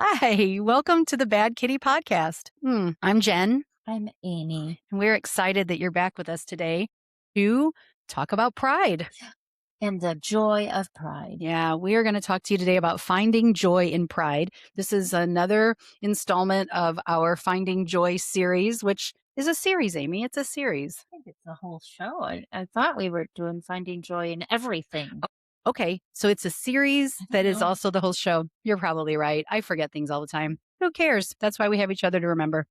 Hi, welcome to the Bad Kitty Podcast. I'm Jen, I'm Amy. and we're excited that you're back with us today to talk about pride. And the joy of pride. Yeah, we are going to talk to you today about finding joy in pride. This is another installment of our Finding Joy series, which is a series, Amy. It's a series. I think it's a whole show. I thought we were doing finding joy in everything. Okay, so it's a series I that don't is know. also the whole show. You're probably right. I forget things all the time. Who cares? That's why we have each other to remember.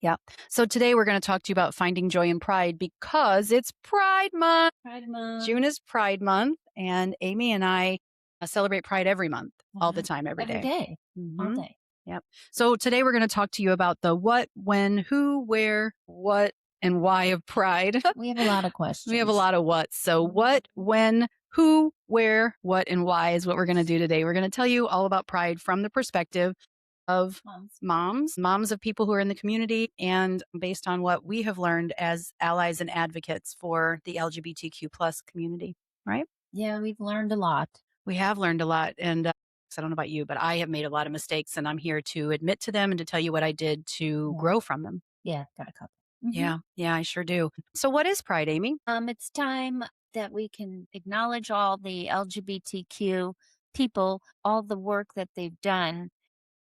Yeah. So today we're going to talk to you about finding joy in pride because it's Pride Month. Pride Month. June is Pride Month, and Amy and I celebrate Pride every month, all the time, every Every day. day. All Mhm. day. Yep. So today we're going to talk to you about the what, when, who, where, what, and why of pride. We have a lot of questions. We have a lot of what's. So what, when, who, where, what, and why is what we're going to do today. We're going to tell you all about pride from the perspective of moms of people who are in the community, and based on what we have learned as allies and advocates for the LGBTQ plus community, right? Yeah, we've learned a lot. We have learned a lot. And I don't know about you, but I have made a lot of mistakes, and I'm here to admit to them and to tell you what I did to Yeah. grow from them. Yeah, got a couple. Yeah, I sure do. So what is pride, Amy? It's time that we can acknowledge all the LGBTQ people, all the work that they've done,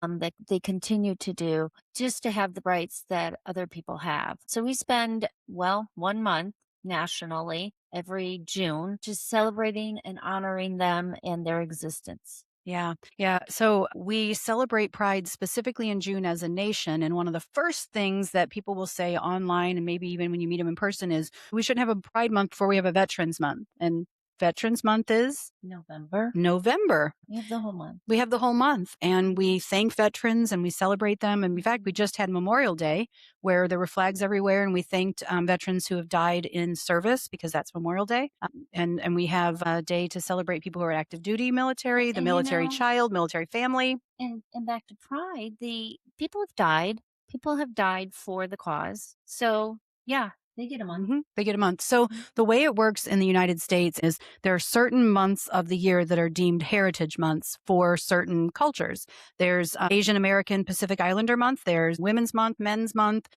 that they continue to do just to have the rights that other people have. So we spend, well, 1 month nationally every June just celebrating and honoring them and their existence. Yeah. Yeah. So we celebrate Pride specifically in June as a nation. And one of the first things that people will say online, and maybe even when you meet them in person, is we shouldn't have a Pride Month before we have a Veterans Month. And Veterans Month is November. November. We have the whole month. We have the whole month, and we thank veterans and we celebrate them. And in fact, we just had Memorial Day where there were flags everywhere, and we thanked veterans who have died in service because that's Memorial Day. And we have a day to celebrate people who are active duty military, the And military child, military family. and back to pride, the people have died. People have died for the cause. So yeah, they get a month. They get a month. So the way it works in the United States is there are certain months of the year that are deemed heritage months for certain cultures. There's Asian American Pacific Islander month. There's Women's Month, Men's Month,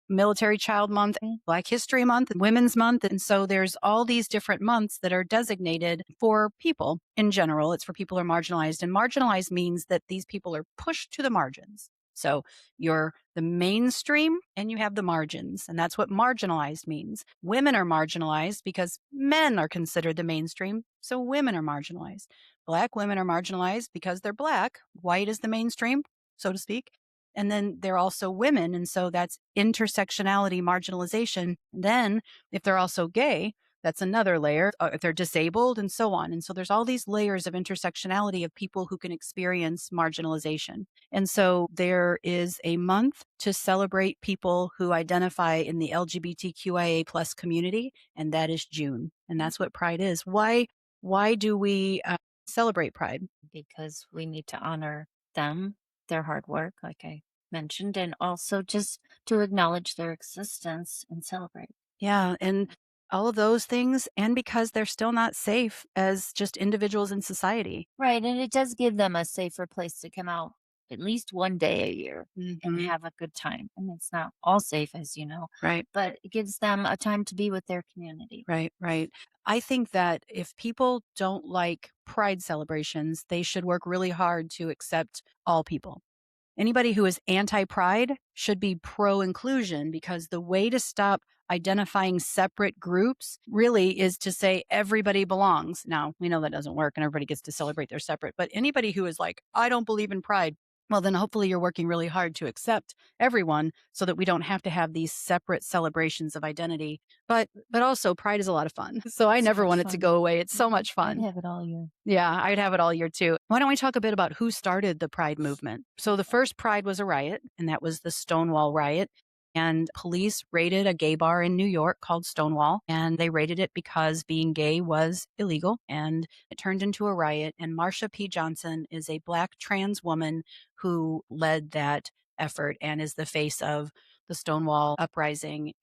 Military Child Month, Black History Month, Women's Month. And so there's all these different months that are designated for people in general. It's for people who are marginalized. And marginalized means that these people are pushed to the margins. So you're the mainstream and you have the margins. And that's what marginalized means. Women are marginalized because men are considered the mainstream. So women are marginalized. Black women are marginalized because they're Black. White is the mainstream, so to speak. And then they're also women. And so that's intersectionality, marginalization. Then if they're also gay, that's another layer. If they're disabled and so on. And so there's all these layers of intersectionality of people who can experience marginalization. And so there is a month to celebrate people who identify in the LGBTQIA plus community, and that is June. And that's what Pride is. Why do we celebrate Pride? Because we need to honor them, their hard work, like I mentioned, and also just to acknowledge their existence and celebrate. Yeah. And all of those things, and because they're still not safe as just individuals in society. Right. And it does give them a safer place to come out at least one day a year and have a good time. And it's not all safe, as you know, Right. but it gives them a time to be with their community. Right. I think that if people don't like pride celebrations, they should work really hard to accept all people. Anybody who is anti-pride should be pro-inclusion, because the way to stop identifying separate groups really is to say everybody belongs. Now, we know that doesn't work and everybody gets to celebrate their separate, but anybody who is like, I don't believe in pride, well, then hopefully you're working really hard to accept everyone so that we don't have to have these separate celebrations of identity. But also pride is a lot of fun. So I It's never much want it to fun. go away. It's so much I'd fun. have it all year. Yeah, I'd have it all year too. Why don't we talk a bit about who started the Pride movement? So the first Pride was a riot, and that was the Stonewall riot. And police raided a gay bar in New York called Stonewall, and they raided it because being gay was illegal, and it turned into a riot. And Marsha P. Johnson is a Black trans woman who led that effort and is the face of the Stonewall uprising.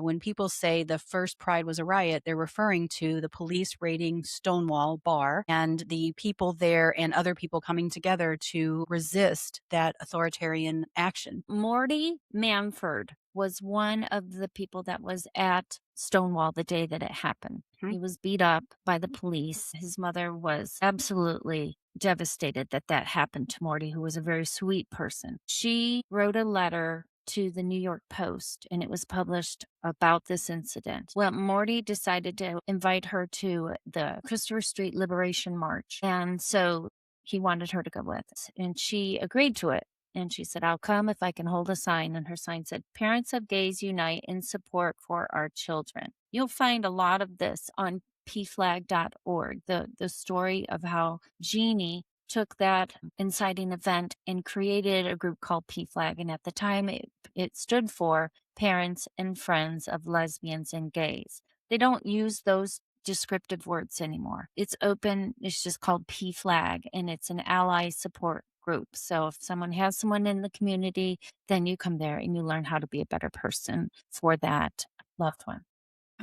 When people say the first Pride was a riot, they're referring to the police raiding Stonewall Bar and the people there and other people coming together to resist that authoritarian action. Morty Manford was one of the people that was at Stonewall the day that it happened. Mhm. He was beat up by the police. His mother was absolutely devastated that that happened to Morty, who was a very sweet person. She wrote a letter to the New York Post and it was published about this incident. Well, Morty decided to invite her to the Christopher Street Liberation March. And so he wanted her to go with us. And she agreed to it. And she said, I'll come if I can hold a sign. And her sign said, Parents of Gays Unite in Support for Our Children. You'll find a lot of this on pflag.org, the story of how Jeannie took that inciting event and created a group called PFLAG. And at the time, it stood for Parents and Friends of Lesbians and Gays. They don't use those descriptive words anymore. It's open. It's just called PFLAG, and it's an ally support group. So if someone has someone in the community, then you come there and you learn how to be a better person for that loved one.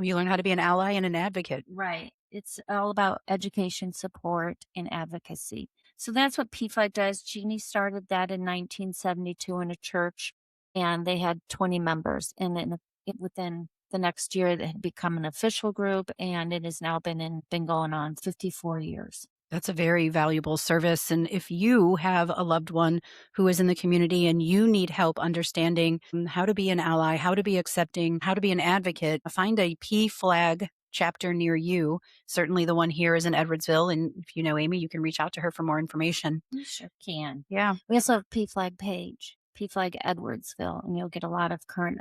You learn how to be an ally and an advocate. Right. It's all about education, support, and advocacy. So that's what PFI does. Jeannie started that in 1972 in a church, and they had 20 members. And within the next year, it had become an official group, and it has now been going on 54 years. That's a very valuable service. And if you have a loved one who is in the community and you need help understanding how to be an ally, how to be accepting, how to be an advocate, find a P flag chapter near you. Certainly the one here is in Edwardsville. And if you know Amy, you can reach out to her for more information. You sure can. Yeah. We also have PFLAG page, PFLAG Edwardsville, and you'll get a lot of current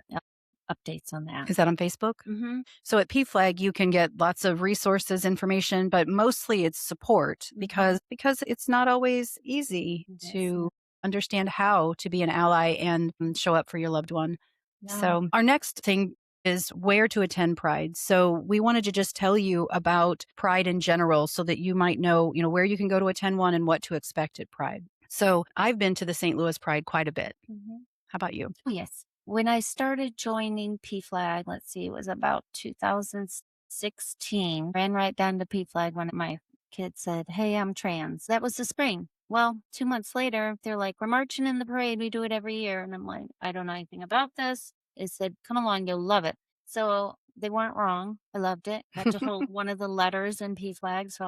updates on that. Is that on Facebook? Mm-hmm. So at PFLAG, you can get lots of resources, information, but mostly it's support because it's not always easy to understand how to be an ally and show up for your loved one. No. So our next thing is where to attend Pride. So we wanted to just tell you about Pride in general so that you might know, where you can go to attend one and what to expect at Pride. So I've been to the St. Louis Pride quite a bit. Mm-hmm. How about you? Oh, yes. When I started joining PFLAG, let's see, it was about 2016. Ran right down to PFLAG when my kid said, Hey, I'm trans. That was the spring. Well, 2 months later, they're like, We're marching in the parade. We do it every year. And I'm like, I don't know anything about this. It said, Come along, you'll love it. So they weren't wrong. I loved it. Got to hold one of the letters in PFLAG. So,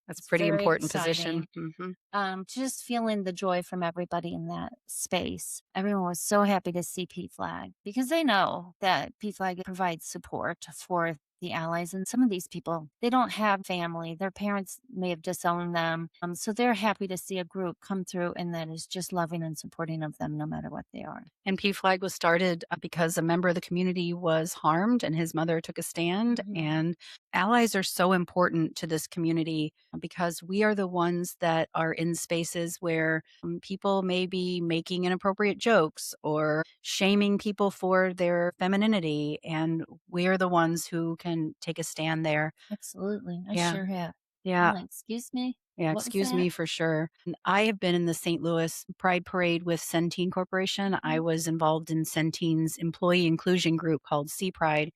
That's a it's pretty very important exciting. position. Mhm. Just feeling the joy from everybody in that space. Everyone was so happy to see PFLAG because they know that PFLAG provides support for the allies. And some of these people, they don't have family. Their parents may have disowned them. So they're happy to see a group come through and that is just loving and supporting of them no matter what they are. And PFLAG was started because a member of the community was harmed and his mother took a stand. Mhm. And allies are so important to this community because we are the ones that are in spaces where people may be making inappropriate jokes or shaming people for their femininity. And we're the ones who can take a stand there. Absolutely. I Yeah. sure have. Yeah. Excuse me? Yeah, What was excuse me that? for sure. And I have been in the St. Louis Pride Parade with Centene Corporation. I Mhm. was involved in Centene's employee inclusion group called Sea Pride,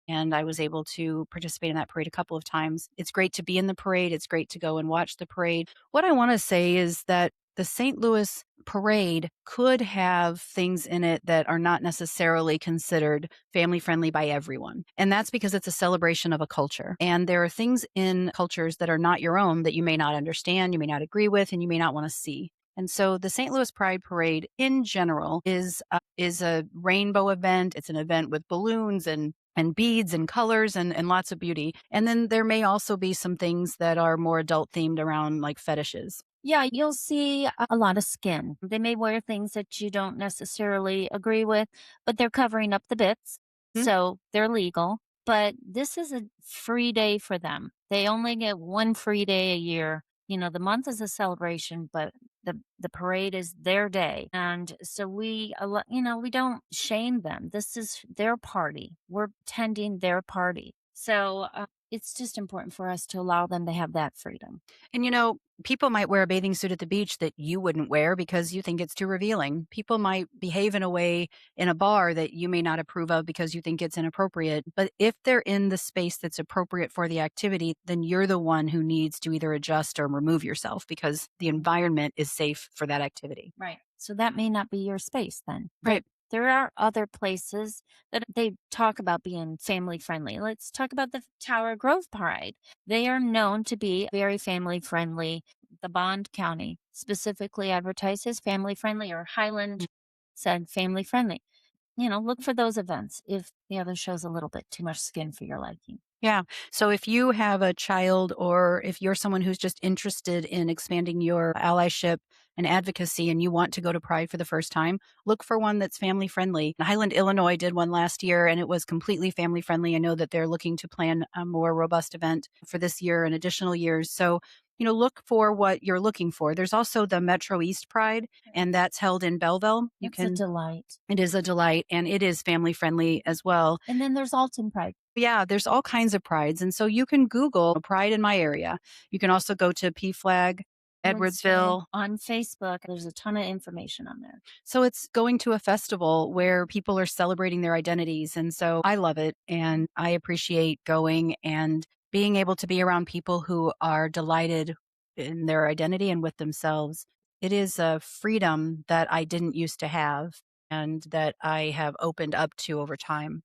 and I was able to participate in that parade a couple of times. It's great to be in the parade. It's great to go and watch the parade. What I want to say is that the St. Louis parade could have things in it that are not necessarily considered family friendly by everyone. And that's because it's a celebration of a culture. And there are things in cultures that are not your own that you may not understand, you may not agree with, and you may not want to see. And so the St. Louis Pride Parade in general is a rainbow event. It's an event with balloons and beads and colors and lots of beauty. And then there may also be some things that are more adult themed around like fetishes. Yeah, you'll see a lot of skin. They may wear things that you don't necessarily agree with, but they're covering up the bits. Hmm? So they're legal. But this is a free day for them. They only get one free day a year. The month is a celebration, but the parade is their day. And so we don't shame them. This is their party. We're attending their party. So it's just important for us to allow them to have that freedom. And people might wear a bathing suit at the beach that you wouldn't wear because you think it's too revealing. People might behave in a way in a bar that you may not approve of because you think it's inappropriate. But if they're in the space that's appropriate for the activity, then you're the one who needs to either adjust or remove yourself because the environment is safe for that activity. Right. So that may not be your space then. But Right. there are other places that they talk about being family friendly. Let's talk about the Tower Grove Pride. They are known to be very family friendly. The Bond County specifically advertises family friendly, or Highland said family friendly. Look for those events if the other show's a little bit too much skin for your liking. Yeah. So if you have a child or if you're someone who's just interested in expanding your allyship and advocacy and you want to go to Pride for the first time, look for one that's family friendly. Highland, Illinois did one last year and it was completely family friendly. I know that they're looking to plan a more robust event for this year and additional years. So, look for what you're looking for. There's also the Metro East Pride, and that's held in Belleville. It's a delight. It is a delight and it is family friendly as well. And then there's Alton Pride. Yeah, there's all kinds of prides. And so you can Google pride in my area. You can also go to PFLAG, Wednesday Edwardsville. on Facebook. There's a ton of information on there. So it's going to a festival where people are celebrating their identities. And so I love it. And I appreciate going and being able to be around people who are delighted in their identity and with themselves. It is a freedom that I didn't used to have and that I have opened up to over time.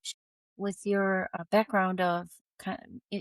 With your background of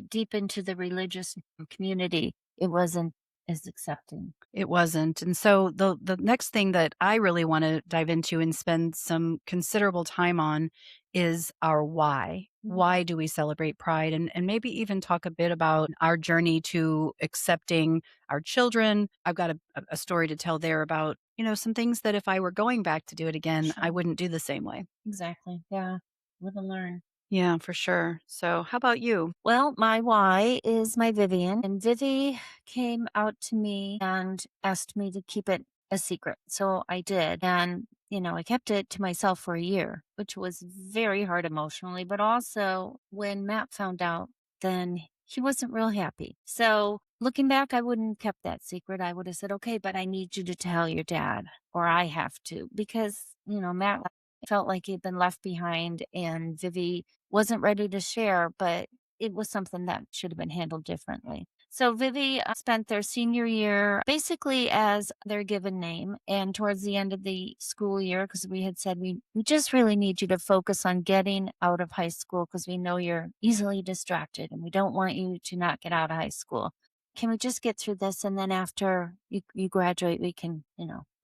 deep into the religious community, it wasn't as accepting. It wasn't. And so the next thing that I really want to dive into and spend some considerable time on is our why. Mhm. Why do we celebrate Pride? And maybe even talk a bit about our journey to accepting our children. I've got a story to tell there about, some things that if I were going back to do it again, I Sure. wouldn't do the same way. Exactly. Yeah. Live and learn. Yeah, for sure. So how about you? Well, my why is my Vivian, and Vivi came out to me and asked me to keep it a secret. So I did. And, I kept it to myself for a year, which was very hard emotionally. But also, when Matt found out, then he wasn't real happy. So looking back, I wouldn't have kept that secret. I would have said, okay, but I need you to tell your dad, or I have to, because, Matt felt like he'd been left behind and Vivi wasn't ready to share, but it was something that should have been handled differently. So Vivi spent their senior year basically as their given name. And towards the end of the school year, because we had said, we just really need you to focus on getting out of high school because we know you're easily distracted and we don't want you to not get out of high school. Can we just get through this? And then after you graduate, we can,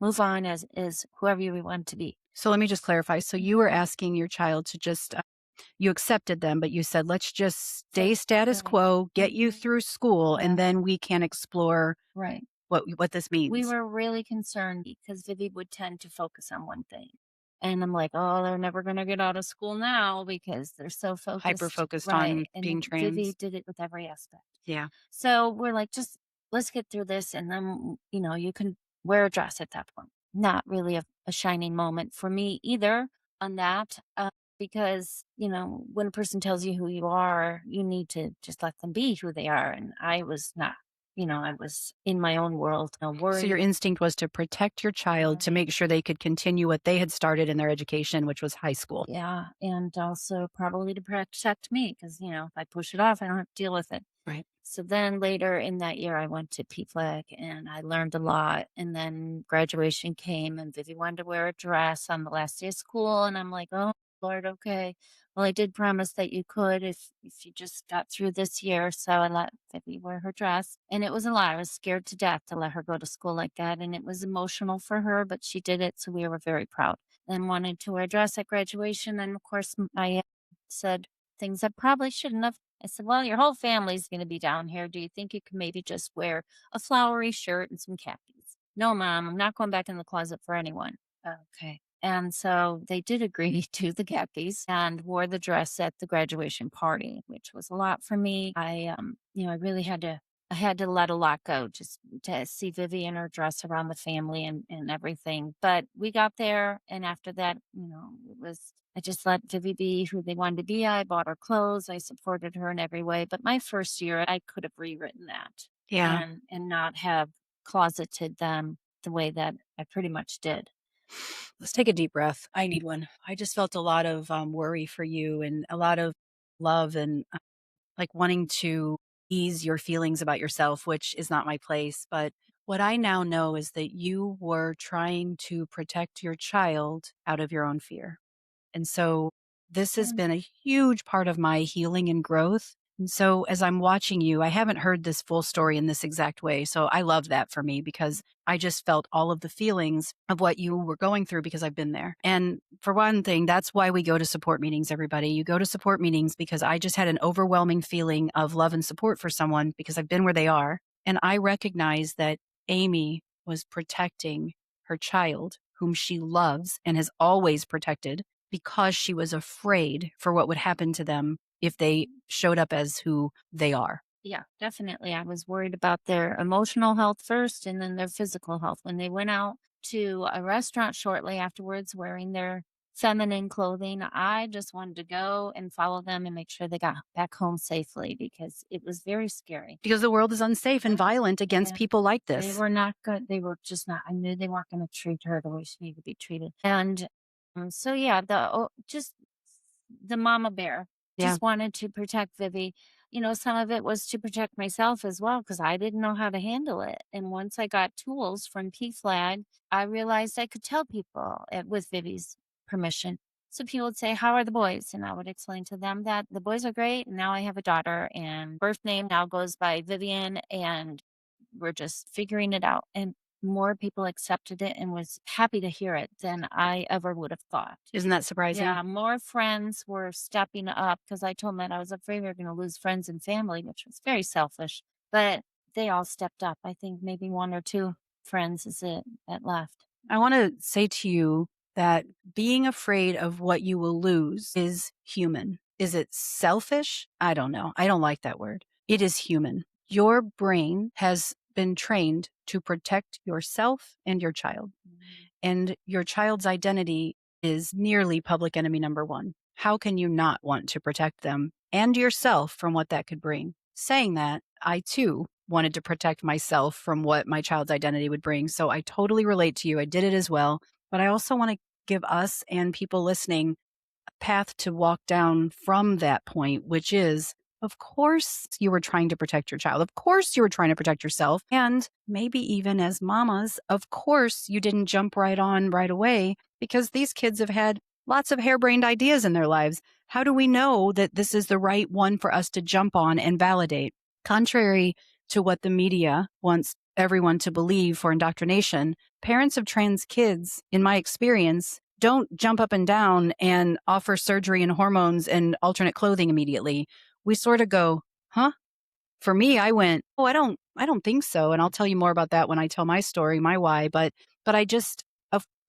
move on as whoever you want to be. So let me just clarify. So you were asking your child to just you accepted them, but you said, let's just stay status Right. quo, get you Mhm. through school, Yeah. and then we can explore Right. what this We means. were really concerned because Vivi would tend to focus on one thing. And I'm like, oh, they're never going to get out of school now because they're so Hyper focused. focused on Right. And being Vivi trans. did it with every aspect. Yeah. So we're like, just let's get through this. And then, you can wear a dress at that point. Not really a shining moment for me either on that. Because, when a person tells you who you are, you need to just let them be who they are. And I was not, I was in my own world, So your worried. instinct was to protect your child to Right. make sure they could continue what they had started in their education, which was high school. Yeah. And also probably to protect me because, if I push it off, I don't have to deal with it. Right. So then later in that year, I went to PFLAG and I learned a lot. And then graduation came and Vivi wanted to wear a dress on the last day of school. And I'm like, oh, Lord, okay. Well, I did promise that you could if you just got through this year. So I let Vivi wear her dress. And it was a lot. I was scared to death to let her go to school like that. And it was emotional for her, but she did it. So we were very proud. Then wanted to wear a dress at graduation. And of course, I said things I probably shouldn't have. I said, well, your whole family's going to be down here. Do you think you could maybe just wear a flowery shirt and some khakis? No, Mom, I'm not going back in the closet for anyone. Okay. And so they did agree to the khakis and wore the dress at the graduation party, which was a lot for me. I really had to I had to let a lot go just to see Vivi in her dress around the family and everything. But we got there. And after that, it was, I just let Vivi be who they wanted to be. I bought her clothes. I supported her in every way. But my first year, I could have rewritten that Yeah. and not have closeted them the way that I pretty much did. Let's take a deep breath. I need one. I just felt a lot of worry for you and a lot of love and like wanting to ease your feelings about yourself, which is not my place. But what I now know is that you were trying to protect your child out of your own fear. And so this has And been a huge part of my healing and growth. And so as I'm watching you, I haven't heard this full story in this exact way. So I love that for me because I just felt all of the feelings of what you were going through because I've been there. And for one thing, that's why we go to support meetings, everybody. You go to support meetings because I just had an overwhelming feeling of love and support for someone because I've been where they are. And I recognize that Amy was protecting her child, whom she loves and has always protected because she was afraid for what would happen to them if they showed up as who they are. yeah, definitely. I was worried about their emotional health first and then their physical health. When they went out to a restaurant shortly afterwards wearing their feminine clothing, I just wanted to go and follow them and make sure they got back home safely because it was very scary. Because the world is unsafe and violent against Yeah. people like They this. were not good. They were just not. I knew they weren't going to treat her the way she needed to be treated. And so, yeah, just the mama bear Yeah. just wanted to protect Vivi. Some of it was to protect myself as well because I didn't know how to handle it. And once I got tools from PFLAG, I realized I could tell people with Vivi's permission. So people would say, "How are the boys?" And I would explain to them that the boys are great. And now I have a daughter, and birth name now goes by Vivian, and we're just figuring it out. And more people accepted it and was happy to hear it than I ever would have thought. Isn't that surprising? Yeah, more friends were stepping up because I told them that I was afraid we were going to lose friends and family, which was very selfish. But they all stepped up. I think maybe one or two friends is it that left. I want to say to you that being afraid of what you will lose is human. Is it selfish? I don't know. I don't like that word. It is human. Your brain has been trained to protect yourself and your child. Mm. And your child's identity is nearly public enemy number one. How can you not want to protect them and yourself from what that could bring? Saying that, I too wanted to protect myself from what my child's identity would bring. So I totally relate to you. I did it as well. But I also want to give us and people listening path to walk down from that point, which is, of course, you were trying to protect your child. Of course, you were trying to protect yourself. And maybe even as mamas, of course, you didn't jump right on right away because these kids have had lots of harebrained ideas in their lives. How do we know that this is the right one for us to jump on and validate? Contrary to what the media wants everyone to believe for indoctrination, parents of trans kids, in my experience, don't jump up and down and offer surgery and hormones and alternate clothing immediately. We sort of go, huh? For me, I went, "Oh, I don't think so." And I'll tell you more about that when I tell my story, my why, but I just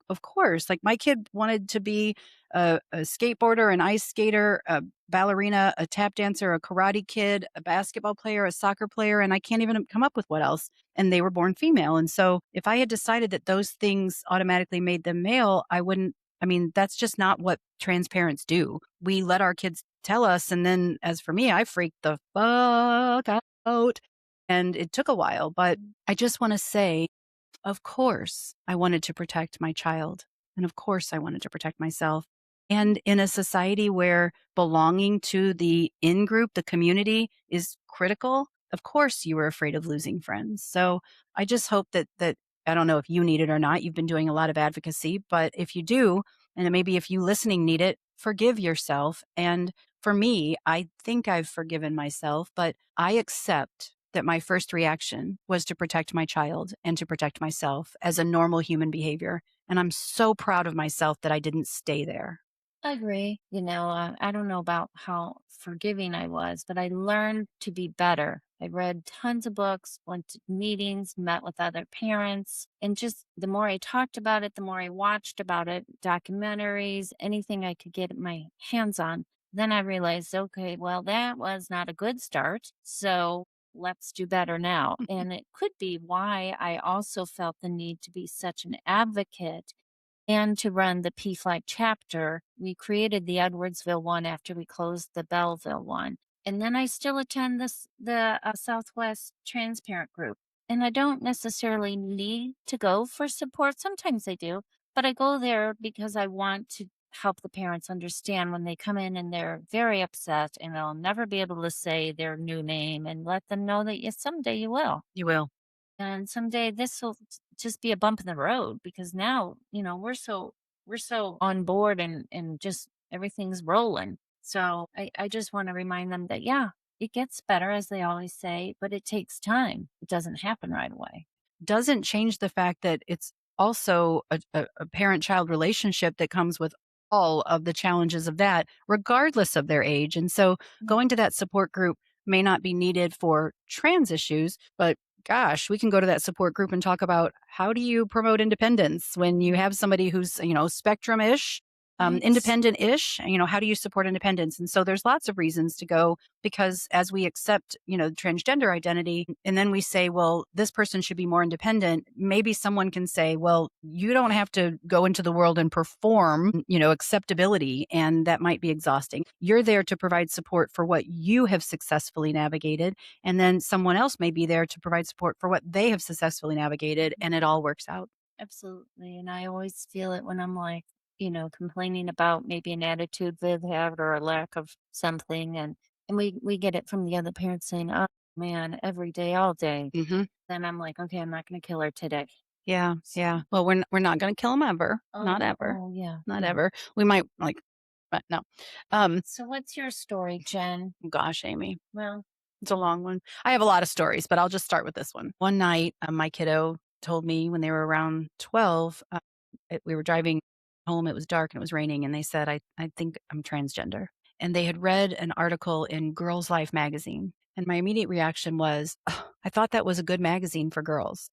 of course, like my kid wanted to be a skateboarder, an ice skater, a ballerina, a tap dancer, a karate kid, a basketball player, a soccer player, and I can't even come up with what else. And they were born female. And so if I had decided that those things automatically made them male, I wouldn't. I mean, that's just not what trans parents do. We let our kids tell us. And then as for me, I freaked the fuck out. And it took a while, but I just want to say, of course, I wanted to protect my child. And of course, I wanted to protect myself. And in a society where belonging to the in group, the community is critical, of course, you were afraid of losing friends. So I just hope that I don't know if you need it or not. You've been doing a lot of advocacy, but if you do, and maybe if you listening need it, forgive yourself. And for me, I think I've forgiven myself, but I accept that my first reaction was to protect my child and to protect myself as a normal human behavior. And I'm so proud of myself that I didn't stay there. I agree. I don't know about how forgiving I was, but I learned to be better. I read tons of books, went to meetings, met with other parents, and just the more I talked about it, the more I watched about it, documentaries, anything I could get my hands on. Then I realized, okay, well, that was not a good start. So let's do better now. And it could be why I also felt the need to be such an advocate and to run the PFLAG chapter. We created the Edwardsville one after we closed the Belleville one. And then I still attend the Southwest Transparent group. And I don't necessarily need to go for support. Sometimes I do, but I go there because I want to help the parents understand when they come in and they're very upset and they'll never be able to say their new name, and let them know that yes, someday you will. You will. And someday this will just be a bump in the road because now, we're so on board and just everything's rolling. So I just want to remind them that yeah, it gets better as they always say, but it takes time. It doesn't happen right away. Doesn't change the fact that it's also a parent-child relationship that comes with all of the challenges of that, regardless of their age. And so Mm, going to that support group may not be needed for trans issues, but gosh, we can go to that support group and talk about how do you promote independence when you have somebody who's, spectrum-ish, yes. independent-ish, how do you support independence? And so there's lots of reasons to go because as we accept, transgender identity and then we say, well, this person should be more independent, maybe someone can say, well, you don't have to go into the world and perform, acceptability. And that might be exhausting. You're there to provide support for what you have successfully navigated. And then someone else may be there to provide support for what they have successfully navigated. And it all works out. Absolutely. And I always feel it when I'm like, complaining about maybe an attitude they've had or a lack of something. And we get it from the other parents saying, oh man, every day, all day. Hmm. Then I'm like, okay, I'm not going to kill her today. Yeah. So, Yeah. Well, we're not going to kill them ever. Not oh, ever. oh yeah, Not yeah. ever. We might like, but no. Um, So what's your story, Jen? Gosh, Amy. Well, It's a long one. I have a lot of stories, but I'll just start with this one. One night, my kiddo told me when they were around 12, we were driving home. It was dark and it was raining. And they said, I think I'm transgender. And they had read an article in Girls Life magazine. And my immediate reaction was, "Ugh, I thought that was a good magazine for girls.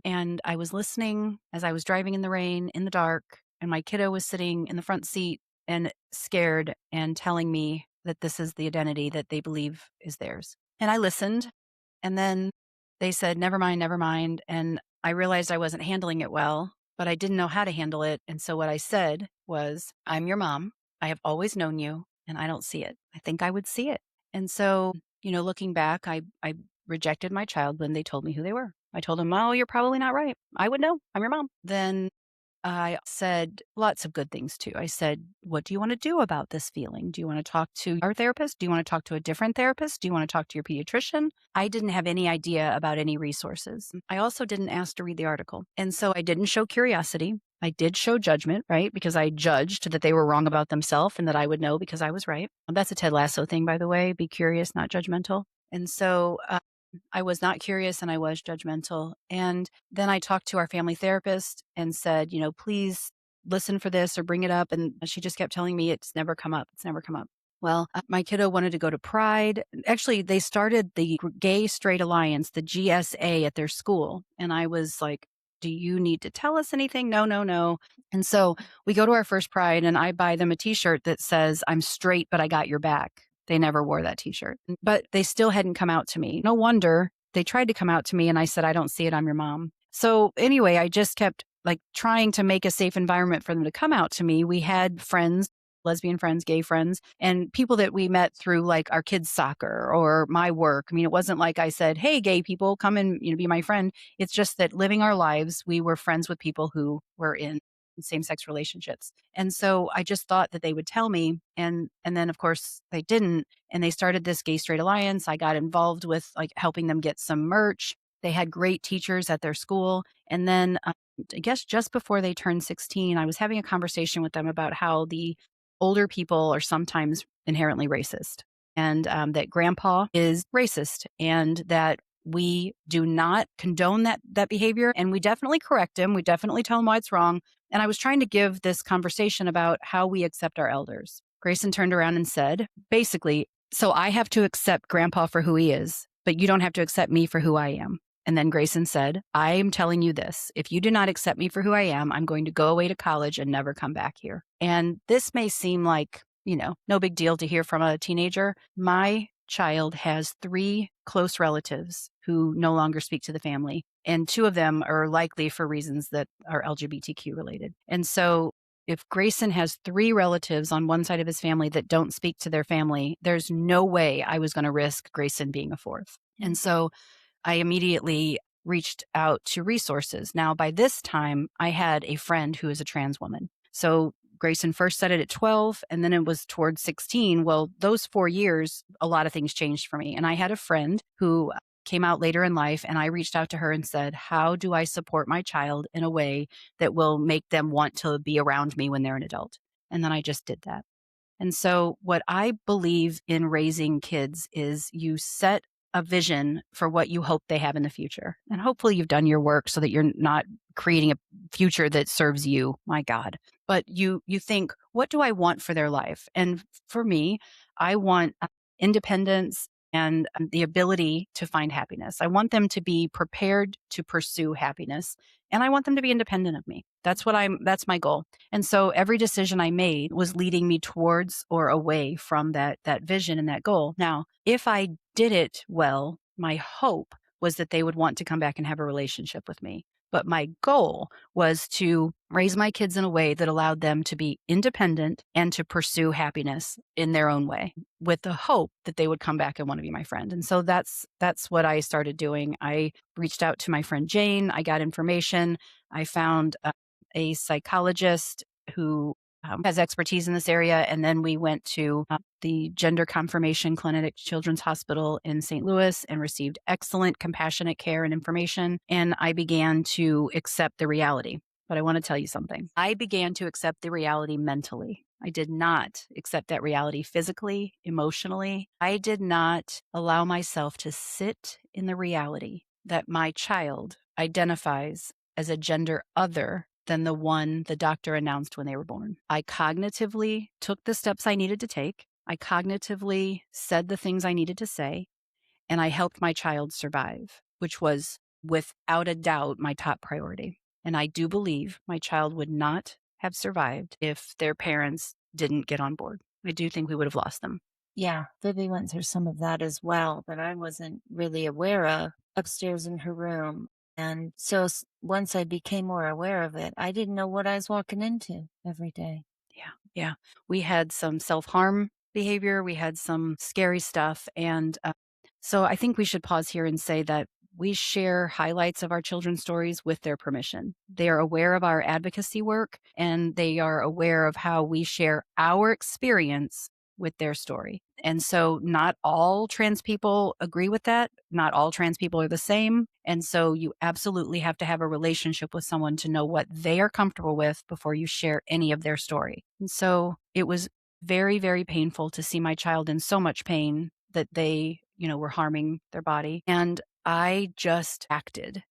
And I was listening as I was driving in the rain, in the dark, and my kiddo was sitting in the front seat and scared and telling me that this is the identity that they believe is theirs. And I listened, and then they said, never mind, never mind. And I realized I wasn't handling it well, but I didn't know how to handle it. And so what I said was, I'm your mom. I have always known you, and I don't see it. I think I would see it. And so, looking back, I rejected my child when they told me who they were. I told them, oh, you're probably not right. I would know. I'm your mom. Then I said lots of good things too. I said, what do you want to do about this feeling? Do you want to talk to our therapist? Do you want to talk to a different therapist? Do you want to talk to your pediatrician? I didn't have any idea about any resources. I also didn't ask to read the article. And so I didn't show curiosity. I did show judgment, right? Because I judged that they were wrong about themselves and that I would know because I was right. That's a Ted Lasso thing, by the way. Be curious, not judgmental. And so I was not curious and I was judgmental. And then I talked to our family therapist and said, please listen for this or bring it up. And she just kept telling me it's never come up. It's never come up. Well, my kiddo wanted to go to Pride. Actually, they started the Gay Straight Alliance, the GSA, at their school. And I was like, do you need to tell us anything? No, no, no. And so we go to our first Pride and I buy them a t shirt that says, I'm straight, but I got your back. They never wore that t-shirt, but they still hadn't come out to me. No wonder they tried to come out to me and I said, I don't see it. I'm your mom. So anyway, I just kept like trying to make a safe environment for them to come out to me. We had friends, lesbian friends, gay friends, and people that we met through like our kids' soccer or my work. I mean, it wasn't like I said, hey, gay people, come and be my friend. It's just that living our lives, we were friends with people who were in same-sex relationships. And so I just thought that they would tell me. And then of course they didn't. And they started this Gay Straight Alliance. I got involved with like helping them get some merch. They had great teachers at their school. And then I guess just before they turned 16, I was having a conversation with them about how the older people are sometimes inherently racist and that grandpa is racist and that we do not condone that behavior and we definitely correct him. We definitely tell him why it's wrong. And I was trying to give this conversation about how we accept our elders. Grayson turned around and said, basically, so I have to accept grandpa for who he is, but you don't have to accept me for who I am. And then Grayson said, I am telling you this. If you do not accept me for who I am, I'm going to go away to college and never come back here. And this may seem like, no big deal to hear from a teenager. My child has 3 close relatives who no longer speak to the family, and 2 of them are likely for reasons that are LGBTQ related. And so if Grayson has 3 relatives on one side of his family that don't speak to their family, there's no way I was gonna risk Grayson being a 4th. And so I immediately reached out to resources. Now, by this time, I had a friend who is a trans woman. So Grayson first said it at 12, and then it was towards 16. Well, those 4 years, a lot of things changed for me. And I had a friend who came out later in life, and I reached out to her and said, how do I support my child in a way that will make them want to be around me when they're an adult? And then I just did that. And so, what I believe in raising kids is you set a vision for what you hope they have in the future. And hopefully, you've done your work so that you're not creating a future that serves you. My God. But you think, what do I want for their life? And for me, I want independence and the ability to find happiness. I want them to be prepared to pursue happiness, and I want them to be independent of me. That's my goal. And so every decision I made was leading me towards or away from that vision and that goal. Now, if I did it well, my hope was that they would want to come back and have a relationship with me. But my goal was to raise my kids in a way that allowed them to be independent and to pursue happiness in their own way, with the hope that they would come back and want to be my friend. And so that's what I started doing. I reached out to my friend Jane. I got information. I found a psychologist who has expertise in this area. And then we went to the Gender Confirmation Clinic at Children's Hospital in St. Louis and received excellent, compassionate care and information. And I began to accept the reality. But I want to tell you something. I began to accept the reality mentally. I did not accept that reality physically, emotionally. I did not allow myself to sit in the reality that my child identifies as a gender other than the one the doctor announced when they were born. I cognitively took the steps I needed to take. I cognitively said the things I needed to say, and I helped my child survive, which was without a doubt my top priority. And I do believe my child would not have survived if their parents didn't get on board. I do think we would have lost them. Yeah, Vivi went through some of that as well that I wasn't really aware of upstairs in her room. And so once I became more aware of it, I didn't know what I was walking into every day. Yeah. Yeah. We had some self harm behavior, we had some scary stuff. And so I think we should pause here and say that we share highlights of our children's stories with their permission. They are aware of our advocacy work, and they are aware of how we share our experience with their story. And so not all trans people agree with that. Not all trans people are the same. And so you absolutely have to have a relationship with someone to know what they are comfortable with before you share any of their story. And so it was very, very painful to see my child in so much pain that they, were harming their body. And I just acted.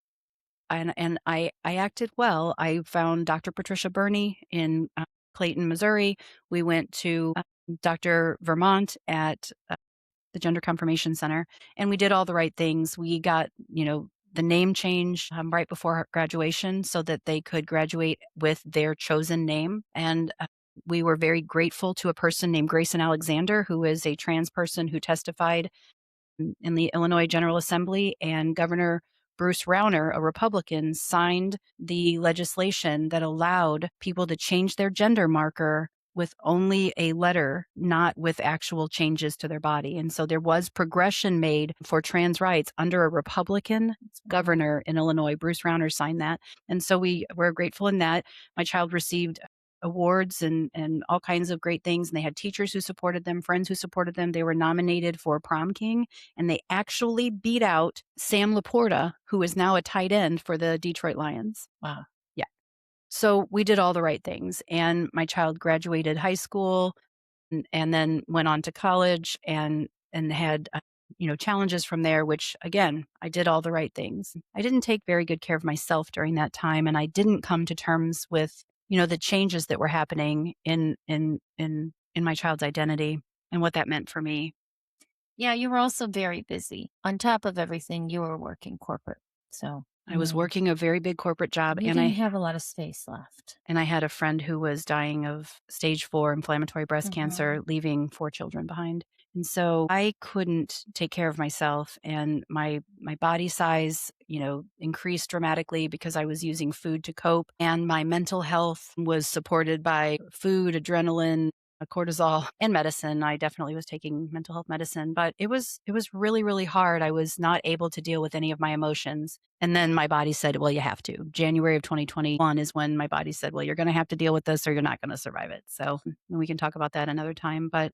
And I acted well. I found Dr. Patricia Burney in Clayton, Missouri. We went to Dr. Vermont at the Gender Confirmation Center, and we did all the right things. We got, the name change right before graduation so that they could graduate with their chosen name. And we were very grateful to a person named Grayson Alexander, who is a trans person who testified in the Illinois General Assembly, and Governor Bruce Rauner, a Republican, signed the legislation that allowed people to change their gender marker with only a letter, not with actual changes to their body. And so there was progression made for trans rights under a Republican governor in Illinois. Bruce Rauner signed that. And so we were grateful in that. My child received awards and all kinds of great things. And they had teachers who supported them, friends who supported them. They were nominated for prom king, and they actually beat out Sam Laporta, who is now a tight end for the Detroit Lions. Wow. Yeah. So we did all the right things. And my child graduated high school and then went on to college and had challenges from there, which again, I did all the right things. I didn't take very good care of myself during that time, and I didn't come to terms with the changes that were happening in my child's identity and what that meant for me. Yeah, you were also very busy. On top of everything, you were working corporate. So I was working a very big corporate job, you and didn't have a lot of space left. I had a friend who was dying of stage 4 inflammatory breast cancer, leaving 4 children behind. And so I couldn't take care of myself, and my body size, increased dramatically because I was using food to cope, and my mental health was supported by food, adrenaline, cortisol, and medicine. I definitely was taking mental health medicine, but it was really really hard. I was not able to deal with any of my emotions. And then my body said, "Well, you have to." January of 2021 is when my body said, "Well, you're going to have to deal with this or you're not going to survive it." So, we can talk about that another time, but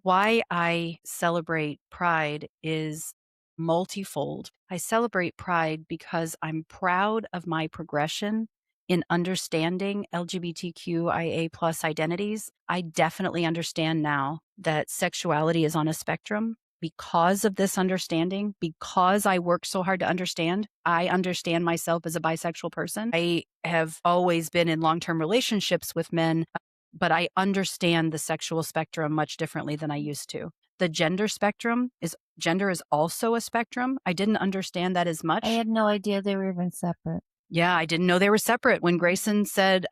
why I celebrate Pride is multifold. I celebrate Pride because I'm proud of my progression in understanding LGBTQIA plus identities. I definitely understand now that sexuality is on a spectrum. Because of this understanding, because I worked so hard to understand, I understand myself as a bisexual person. I have always been in long term relationships with men, but I understand the sexual spectrum much differently than I used to. The gender is also a spectrum. I didn't understand that as I much. had no idea they were even separate. Yeah, I didn't know they were separate. When Grayson said,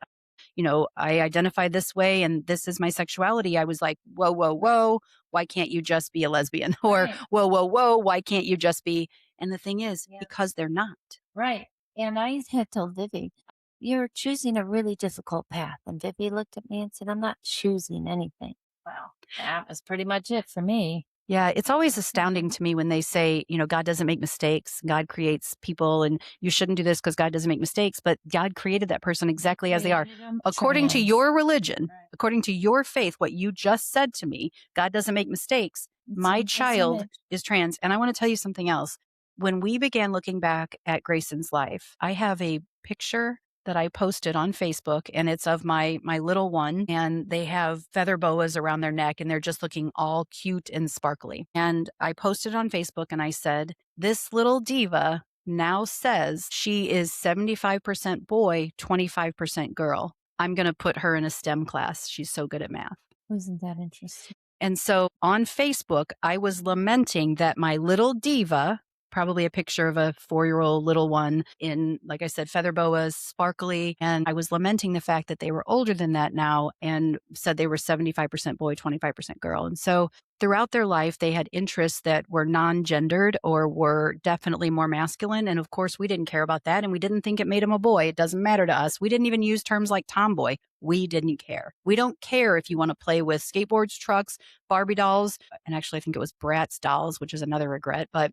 I identify this way and this is my sexuality, I was like, whoa, whoa, whoa, why can't you just be a lesbian? Or, Right. whoa, whoa, whoa, why can't you just be? And the thing is, Yeah. because they're not. Right. And I had told Vivi, "You're choosing a really difficult path." And Vivi looked at me and said, "I'm not choosing anything." Well, that was pretty much it for me. Yeah, it's always astounding to me when they say, God doesn't make mistakes. God creates people, and you shouldn't do this because God doesn't make mistakes. But God created that person exactly as they are. Created 'em According to trans. your religion, Right. according to your faith, what you just said to me, God doesn't make mistakes. It's My in his child image. is trans. And I want to tell you something else. When we began looking back at Grayson's life, I have a picture that I posted on Facebook, and it's of my little one, and they have feather boas around their neck and they're just looking all cute and sparkly. And I posted on Facebook and I said, "This little diva now says she is 75% boy, 25% girl. I'm going to put her in a STEM class. She's so good at math." Wasn't that interesting? And so on Facebook, I was lamenting that my little diva, probably a picture of a 4-year-old little one in, like I said, feather boas, sparkly. And I was lamenting the fact that they were older than that now and said they were 75% boy, 25% girl. And so throughout their life, they had interests that were non gendered or were definitely more masculine. And of course, we didn't care about that. And we didn't think it made him a boy. It doesn't matter to us. We didn't even use terms like tomboy. We didn't care. We don't care if you want to play with skateboards, trucks, Barbie dolls. And actually, I think it was Bratz dolls, which is another regret. But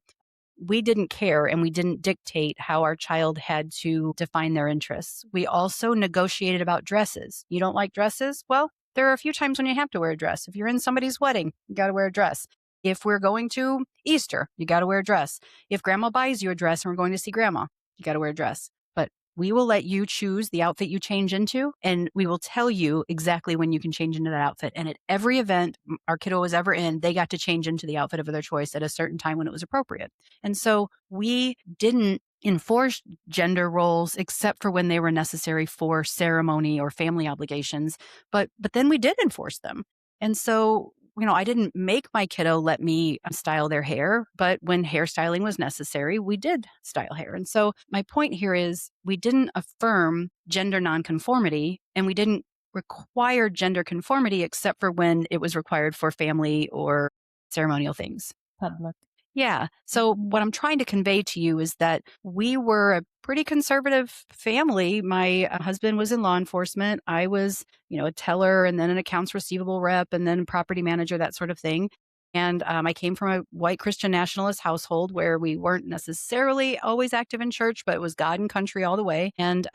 we didn't care and we didn't dictate how our child had to define their interests. We also negotiated about dresses. You don't like dresses? Well, there are a few times when you have to wear a dress. If you're in somebody's wedding, you got to wear a dress. If we're going to Easter, you got to wear a dress. If grandma buys you a dress and we're going to see grandma, you got to wear a dress. But we will let you choose the outfit you change into, and we will tell you exactly when you can change into that outfit. And at every event our kiddo was ever in, they got to change into the outfit of their choice at a certain time when it was appropriate. And so we didn't enforce gender roles except for when they were necessary for ceremony or family obligations. But then we did enforce them. And so, I didn't make my kiddo let me style their hair, but when hairstyling was necessary, we did style hair. And so my point here is we didn't affirm gender nonconformity and we didn't require gender conformity except for when it was required for family or ceremonial things. Public. Yeah. So what I'm trying to convey to you is that we were a pretty conservative family. My husband was in law enforcement. I was, a teller and then an accounts receivable rep and then property manager, that sort of thing. And I came from a white Christian nationalist household where we weren't necessarily always active in church, but it was God and country all the way. And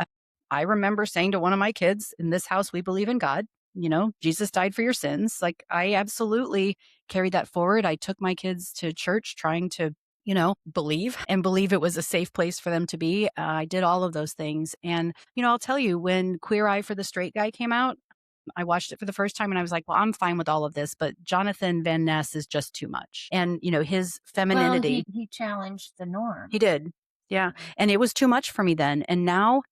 I remember saying to one of my kids, "In this house, we believe in God. Jesus died for your sins." Like, I absolutely carried that forward. I took my kids to church trying to, believe it was a safe place for them to be. I did all of those things. And, I'll tell you, when Queer Eye for the Straight Guy came out, I watched it for the first time and I was like, well, I'm fine with all of this, but Jonathan Van Ness is just too much. And, his Well, femininity. he challenged the norm. He did. Yeah. And it was too much for me then. And now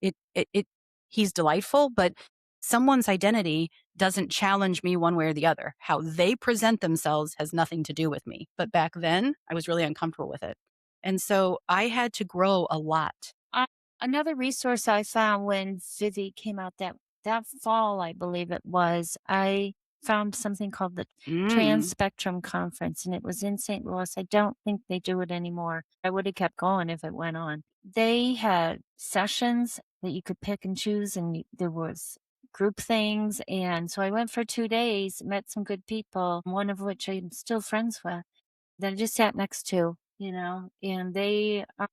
he's delightful, but someone's identity doesn't challenge me one way or the other. How they present themselves has nothing to do with me. But back then, I was really uncomfortable with it. And so I had to grow a lot. Uh, Another resource I found when Vivi came out that fall, I believe it was, I found something called the Trans Mm. Spectrum Conference, and it was in St. Louis. I don't think they do it anymore. I would have kept going if it went on. They had sessions that you could pick and choose, and there was group things. And so I went for 2 days, met some good people, one of which I'm still friends with that I just sat next to, and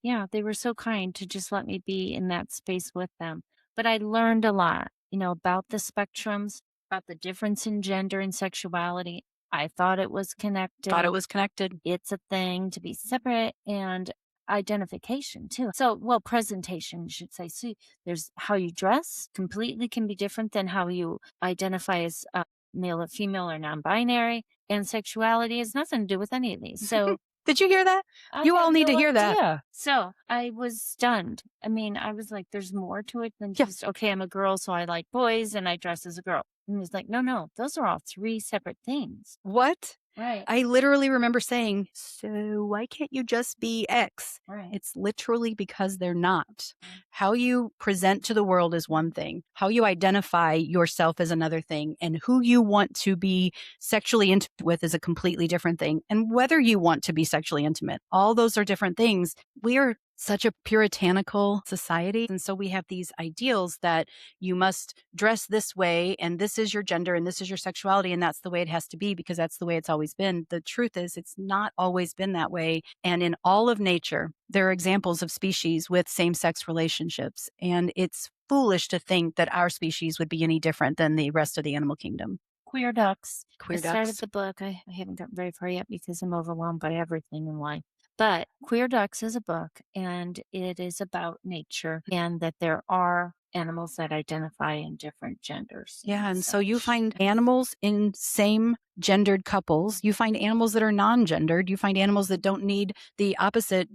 yeah, they were so kind to just let me be in that space with them. But I learned a lot, about the spectrums, about the difference in gender and sexuality. I thought it was Thought it connected. was connected. It's a thing to be separate, and identification too. So, well, presentation, you should say. See, there's how you dress completely can be different than how you identify as male or female or non-binary, and sexuality has nothing to do with any of these. So Did you hear that? I You all had need to no hear that. idea. So I was stunned. I mean, I was like, there's more to it than Yeah. just, okay, I'm a girl, so I like boys and I dress as a girl. And it's like, no, no, those are all three separate things. What? Right. I literally remember saying, "So why can't you just be X?" Right. It's literally because they're not. How you present to the world is one thing. How you identify yourself is another thing. And who you want to be sexually intimate with is a completely different thing. And whether you want to be sexually intimate, all those are different things. We are such a puritanical society. And so we have these ideals that you must dress this way and this is your gender and this is your sexuality and that's the way it has to be because that's the way it's always been. The truth is it's not always been that way. And in all of nature, there are examples of species with same-sex relationships. And it's foolish to think that our species would be any different than the rest of the animal kingdom. Queer Ducks. I Queer started ducks. the book. I haven't gotten very far yet because I'm overwhelmed by everything in life. But Queer Ducks is a book, and it is about nature and that there are animals that identify in different genders. Yeah, and so you such. find animals in same gendered couples. You find animals that are non-gendered. You find animals that don't need the opposite,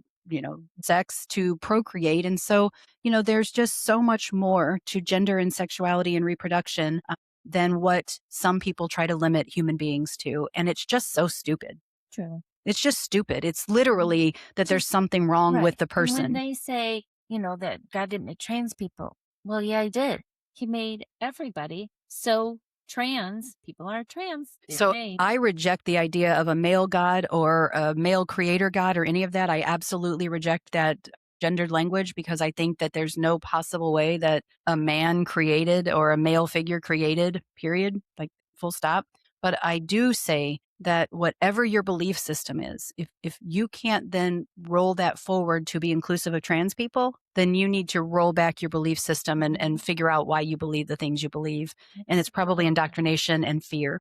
sex to procreate. And so, there's just so much more to gender and sexuality and reproduction than what some people try to limit human beings to. And it's just so stupid. True. It's just stupid. It's literally that there's Just something wrong with right. the And when person. they say, that God didn't make trans people, well, yeah, he did. He made everybody. So trans people are trans. They're So made. I reject the idea of a male god or a male creator god or any of that. I absolutely reject that gendered language because I think that there's no possible way that a man created or a male figure created, period, like full stop. But I do say that whatever your belief system is, if you can't then roll that forward to be inclusive of trans people, then you need to roll back your belief system and figure out why you believe the things you believe. And it's probably indoctrination and fear.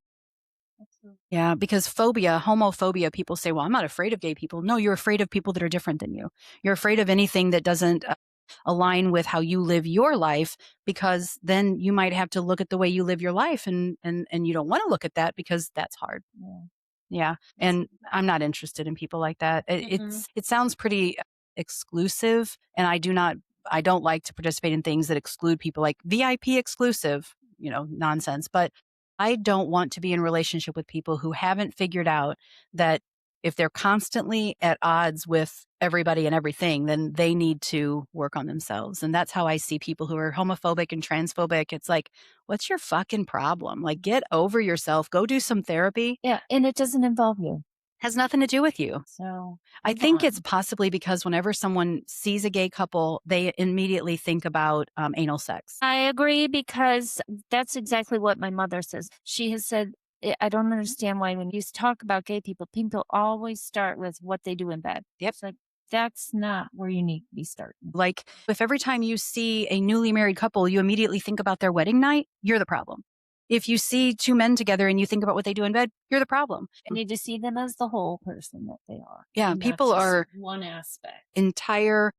Absolutely. Yeah, because homophobia, people say, well, I'm not afraid of gay people. No, you're afraid of people that are different than you. You're afraid of anything that doesn't align with how you live your life, because then you might have to look at the way you live your life. And you don't want to look at that because that's hard. Yeah. Yeah. And I'm not interested in people like that. It sounds pretty exclusive. And I don't like to participate in things that exclude people, like VIP exclusive, nonsense. But I don't want to be in a relationship with people who haven't figured out that if they're constantly at odds with everybody and everything, then they need to work on themselves. And that's how I see people who are homophobic and transphobic. It's like, what's your fucking problem? Like, get over yourself, go do some therapy. Yeah. And it doesn't involve you. Has nothing to do with you. So I move think on. it's possibly because whenever someone sees a gay couple, they immediately think about anal sex. I agree because that's exactly what my mother says. She has said, I don't understand why when you talk about gay people, people always start with what they do in bed. Yep. It's like, that's not where you need to be starting. Like, if every time you see a newly married couple, you immediately think about their wedding night, you're the problem. If you see two men together and you think about what they do in bed, you're the problem. You need to see them as the whole person that they are. Yeah, not people just are one aspect. entire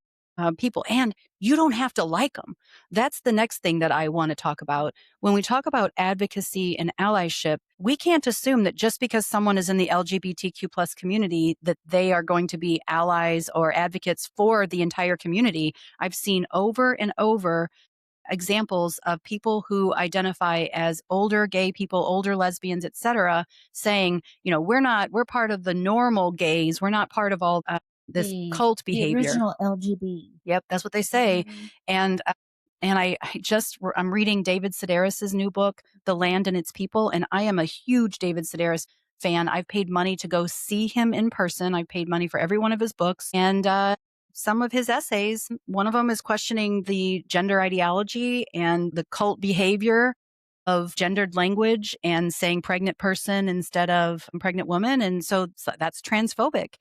people, and you don't have to like them. That's the next thing that I want to talk about. When we talk about advocacy and allyship, we can't assume that just because someone is in the LGBTQ plus community that they are going to be allies or advocates for the entire community. I've seen over and over examples of people who identify as older gay people, older lesbians, etc., saying, we're part of the normal gays. We're not part of all this cult The behavior. original LGB. Yep, that's what they say. Mhm. And And I'm reading David Sedaris's new book, The Land and Its People, and I am a huge David Sedaris fan. I've paid money to go see him in person. I've paid money for every one of his books. And some of his essays, one of them is questioning the gender ideology and the cult behavior of gendered language and saying pregnant person instead of pregnant woman. And so that's transphobic.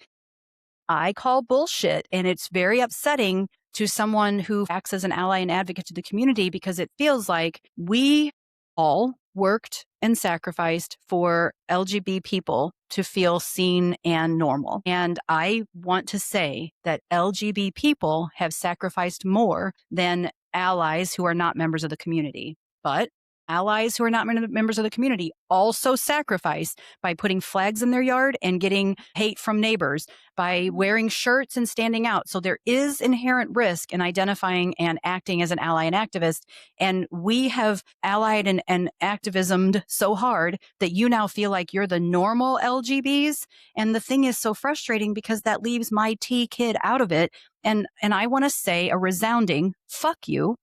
I call bullshit. And it's very upsetting to someone who acts as an ally and advocate to the community, because it feels like we all worked and sacrificed for LGBT people to feel seen and normal. And I want to say that LGBT people have sacrificed more than allies who are not members of the community. But allies who are not members of the community also sacrifice by putting flags in their yard and getting hate from neighbors, by wearing shirts and standing out. So there is inherent risk in identifying and acting as an ally and activist. And we have allied and activismed so hard that you now feel like you're the normal LGBs. And the thing is so frustrating because that leaves my T kid out of it. And I want to say a resounding fuck you.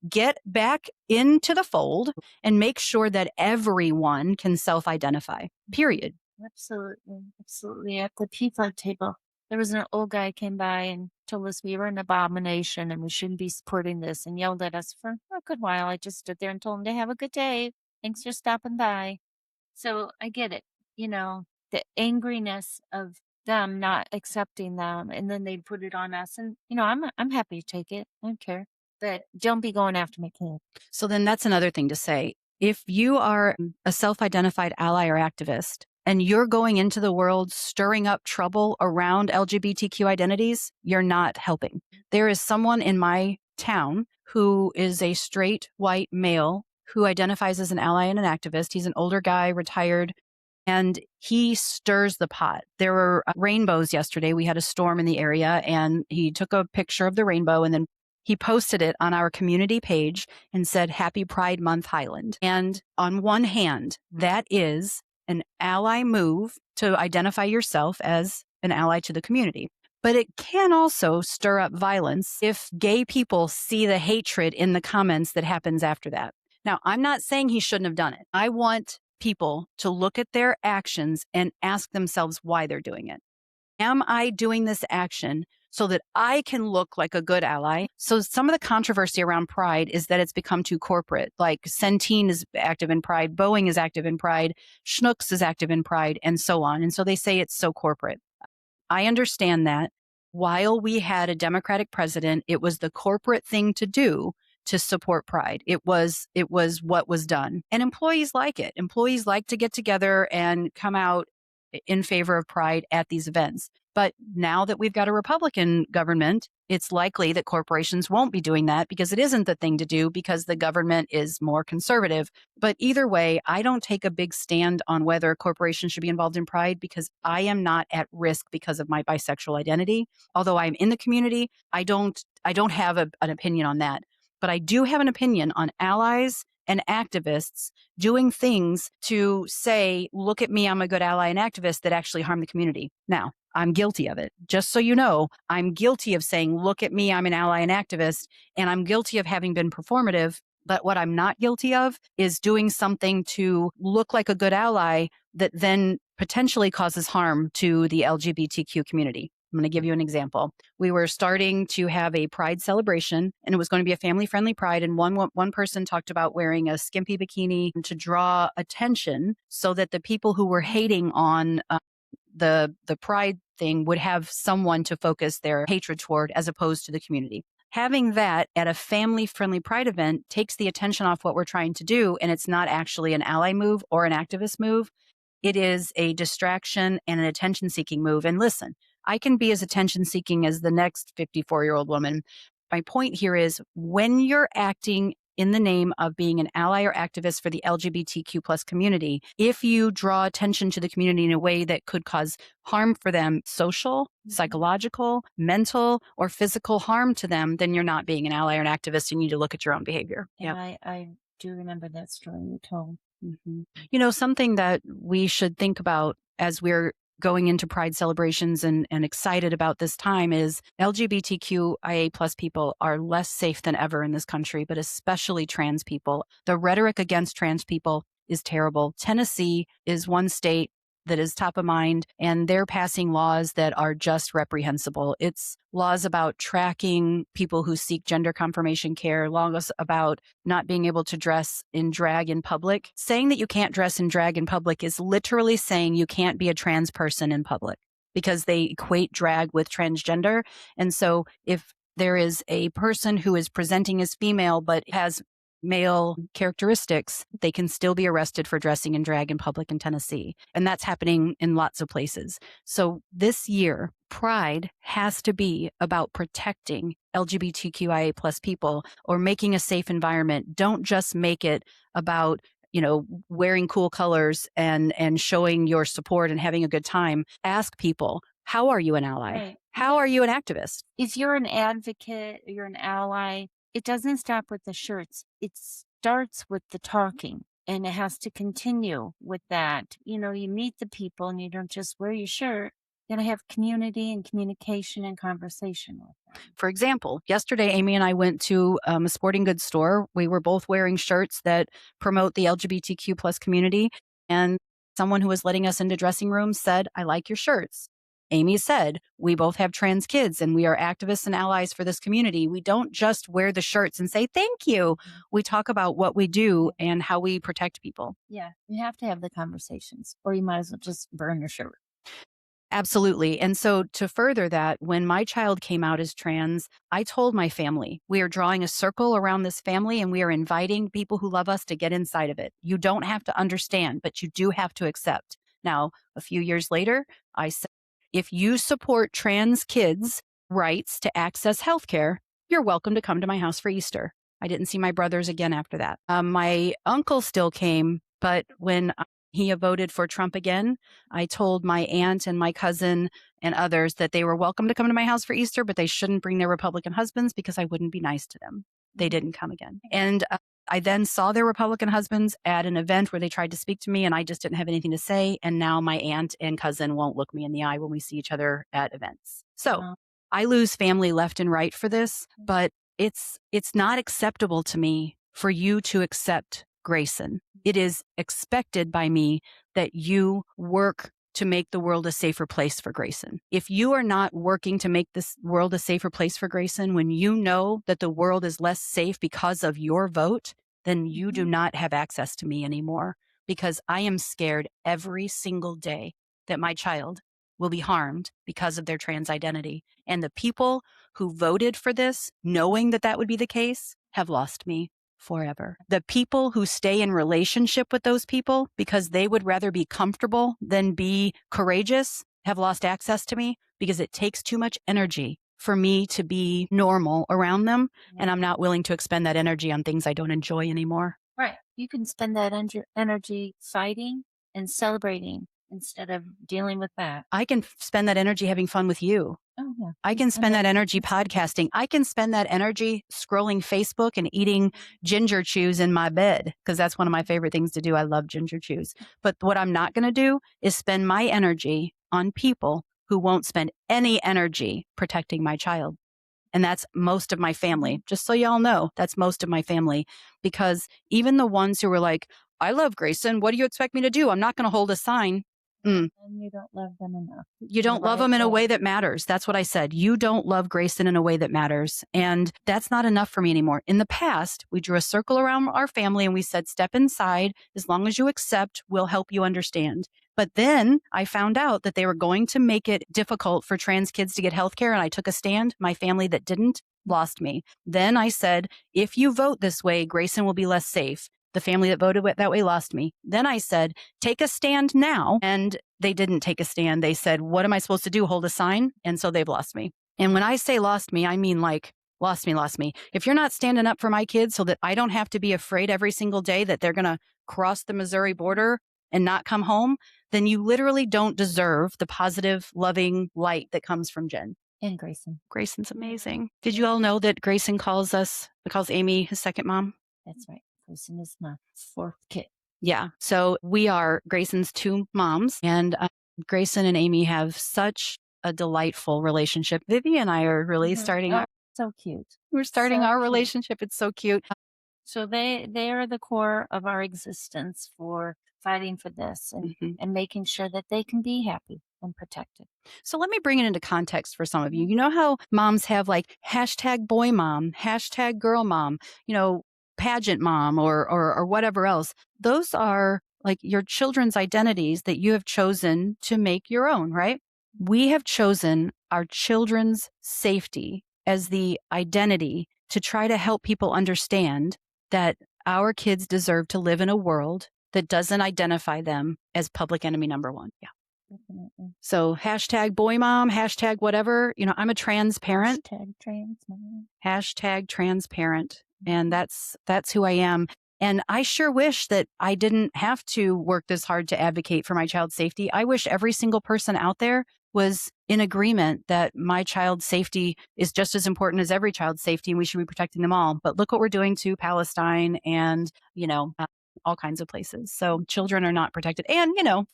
Get back into the fold and make sure that everyone can self-identify, period. Absolutely. Absolutely. At the pizza table, there was an old guy came by and told us we were an abomination and we shouldn't be supporting this, and yelled at us for a good while. I just stood there and told him to have a good day. Thanks for stopping by. So I get it, the angriness of them not accepting them, and then they put it on us. And I'm happy to take it. I don't care. But don't be going after my kid. So then that's another thing to say. If you are a self-identified ally or activist and you're going into the world stirring up trouble around LGBTQ identities, you're not helping. There is someone in my town who is a straight white male who identifies as an ally and an activist. He's an older guy, retired, and he stirs the pot. There were rainbows yesterday. We had a storm in the area, and he took a picture of the rainbow and then he posted it on our community page and said, Happy Pride Month, Highland. And on one hand, that is an ally move to identify yourself as an ally to the community. But it can also stir up violence if gay people see the hatred in the comments that happens after that. Now, I'm not saying he shouldn't have done it. I want people to look at their actions and ask themselves why they're doing it. Am I doing this action so that I can look like a good ally? So some of the controversy around Pride is that it's become too corporate. Like Centene is active in Pride, Boeing is active in Pride, Schnucks is active in Pride, and so on. And so they say it's so corporate. I understand that. While we had a Democratic president, it was the corporate thing to do to support Pride. It was what was done. And employees like it. Employees like to get together and come out in favor of Pride at these events. But now that we've got a Republican government, it's likely that corporations won't be doing that because it isn't the thing to do because the government is more conservative. But either way, I don't take a big stand on whether corporations should be involved in Pride because I am not at risk because of my bisexual identity. Although I'm in the community, I don't have an opinion on that. But I do have an opinion on allies and activists doing things to say, look at me, I'm a good ally and activist, that actually harm the community. Now, I'm guilty of it. Just so you know, I'm guilty of saying, look at me, I'm an ally and activist, and I'm guilty of having been performative. But what I'm not guilty of is doing something to look like a good ally that then potentially causes harm to the LGBTQ community. I'm going to give you an example. We were starting to have a Pride celebration, and it was going to be a family-friendly Pride. And one person talked about wearing a skimpy bikini to draw attention so that the people who were hating on the Pride thing would have someone to focus their hatred toward as opposed to the community. Having that at a family-friendly Pride event takes the attention off what we're trying to do, and it's not actually an ally move or an activist move. It is a distraction and an attention-seeking move. And listen, I can be as attention-seeking as the next 54-year-old woman. My point here is when you're acting in the name of being an ally or activist for the LGBTQ plus community, if you draw attention to the community in a way that could cause harm for them, social, psychological, mental, or physical harm to them, then you're not being an ally or an activist. You need to look at your own behavior. Yeah, I do remember that story you told. Mm-hmm. Something that we should think about as we're going into Pride celebrations and excited about this time is LGBTQIA plus people are less safe than ever in this country, but especially trans people. The rhetoric against trans people is terrible. Tennessee is one state that is top of mind, and they're passing laws that are just reprehensible. It's laws about tracking people who seek gender confirmation care, laws about not being able to dress in drag in public. Saying that you can't dress in drag in public is literally saying you can't be a trans person in public because they equate drag with transgender. And so if there is a person who is presenting as female but has male characteristics, they can still be arrested for dressing in drag in public in Tennessee. And that's happening in lots of places. So this year, Pride has to be about protecting LGBTQIA plus people or making a safe environment. Don't just make it about wearing cool colors and showing your support and having a good time. Ask people, how are you an ally? Right. How are you an activist? If you're an advocate, you're an ally, it doesn't stop with the shirts. It starts with the talking, and it has to continue with that. You meet the people and you don't just wear your shirt. You gotta have community and communication and conversation with them. For example, yesterday, Amy and I went to a sporting goods store. We were both wearing shirts that promote the LGBTQ plus community. And someone who was letting us into dressing rooms said, I like your shirts. Amy said, we both have trans kids and we are activists and allies for this community. We don't just wear the shirts and say, thank you. We talk about what we do and how we protect people. Yeah, you have to have the conversations, or you might as well just burn your shirt. Absolutely. And so to further that, when my child came out as trans, I told my family, we are drawing a circle around this family and we are inviting people who love us to get inside of it. You don't have to understand, but you do have to accept. Now, a few years later, I said, if you support trans kids' rights to access healthcare, you're welcome to come to my house for Easter. I didn't see my brothers again after that. My uncle still came, but when he voted for Trump again, I told my aunt and my cousin and others that they were welcome to come to my house for Easter, but they shouldn't bring their Republican husbands because I wouldn't be nice to them. They didn't come again. And I then saw their Republican husbands at an event where they tried to speak to me and I just didn't have anything to say. And now my aunt and cousin won't look me in the eye when we see each other at events. So I lose family left and right for this, but it's not acceptable to me for you to accept Grayson. It is expected by me that you work to make the world a safer place for Grayson. If you are not working to make this world a safer place for Grayson, when you know that the world is less safe because of your vote, then you do not have access to me anymore, because I am scared every single day that my child will be harmed because of their trans identity. And the people who voted for this, knowing that that would be the case, have lost me forever. The people who stay in relationship with those people because they would rather be comfortable than be courageous have lost access to me because it takes too much energy for me to be normal around them. And I'm not willing to expend that energy on things I don't enjoy anymore. Right. You can spend that energy fighting and celebrating instead of dealing with that. I can spend that energy having fun with you. Oh, yeah. I can spend that energy podcasting. I can spend that energy scrolling Facebook and eating ginger chews in my bed, because that's one of my favorite things to do. I love ginger chews. But what I'm not going to do is spend my energy on people who won't spend any energy protecting my child. And that's most of my family. Just so y'all know, that's most of my family. Because even the ones who were like, I love Grayson. What do you expect me to do? I'm not going to hold a sign. And you don't love them enough. You don't love them in a way that matters. That's what I said. You don't love Grayson in a way that matters. And that's not enough for me anymore. In the past, we drew a circle around our family and we said, step inside. As long as you accept, we'll help you understand. But then I found out that they were going to make it difficult for trans kids to get health care. And I took a stand. My family that didn't lost me. Then I said, if you vote this way, Grayson will be less safe. The family that voted that way lost me. Then I said, take a stand now. And they didn't take a stand. They said, what am I supposed to do? Hold a sign? And so they've lost me. And when I say lost me, I mean like lost me. If you're not standing up for my kids so that I don't have to be afraid every single day that they're going to cross the Missouri border and not come home, then you literally don't deserve the positive, loving light that comes from Jen. And Grayson. Grayson's amazing. Did you all know that Grayson calls Amy his second mom? That's right. Grayson is my fourth kid. Yeah. So we are Grayson's two moms. And Grayson and Amy have such a delightful relationship. Vivi and I are really Mhm. starting Oh, our so cute. we're starting So our cute. relationship. It's so cute. So they are the core of our existence for fighting for this Mhm. and making sure that they can be happy and protected. So let me bring it into context for some of you. Mhm. You know how moms have like hashtag boy mom, hashtag girl mom, you know, pageant mom or whatever else. Those are like your children's identities that you have chosen to make your own, right? We have chosen our children's safety as the identity to try to help people understand that our kids deserve to live in a world that doesn't identify them as public enemy number one. Yeah. Definitely. So hashtag boy mom, hashtag whatever. I'm a trans parent, Hashtag trans mom. hashtag transparent. And Mhm. that's who I am. And I sure wish that I didn't have to work this hard to advocate for my child's safety. I wish every single person out there was in agreement that my child's safety is just as important as every child's safety and we should be protecting them all. But look what we're doing to Palestine and, all kinds of places. So children are not protected and,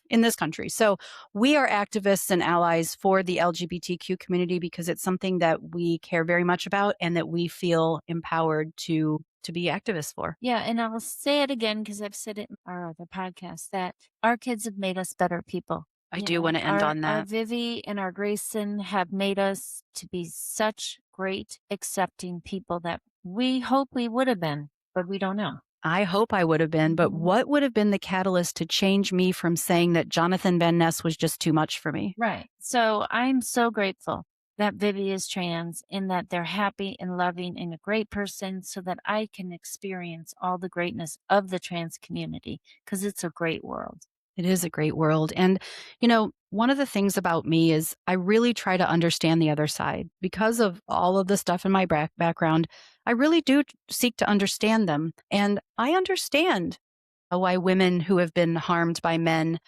in this country. So we are activists and allies for the LGBTQ community because it's something that we care very much about and that we feel empowered to be activists for. Yeah, and I will say it again because I've said it in our other podcast that our kids have made us better people. I do want to end Our on our that. Vivi and our Grayson have made us to be such great accepting people that we hope we would have been, but we don't know. I hope I would have been, but Mhm. what would have been the catalyst to change me from saying that Jonathan Van Ness was just too much for me? Right. So I'm so grateful that Vivi is trans and that they're happy and loving and a great person so that I can experience all the greatness of the trans community because it's a great world. It is a great world. And, one of the things about me is I really try to understand the other side. Because of all of the stuff in my background, I really do seek to understand them. And I understand why women who have been harmed by men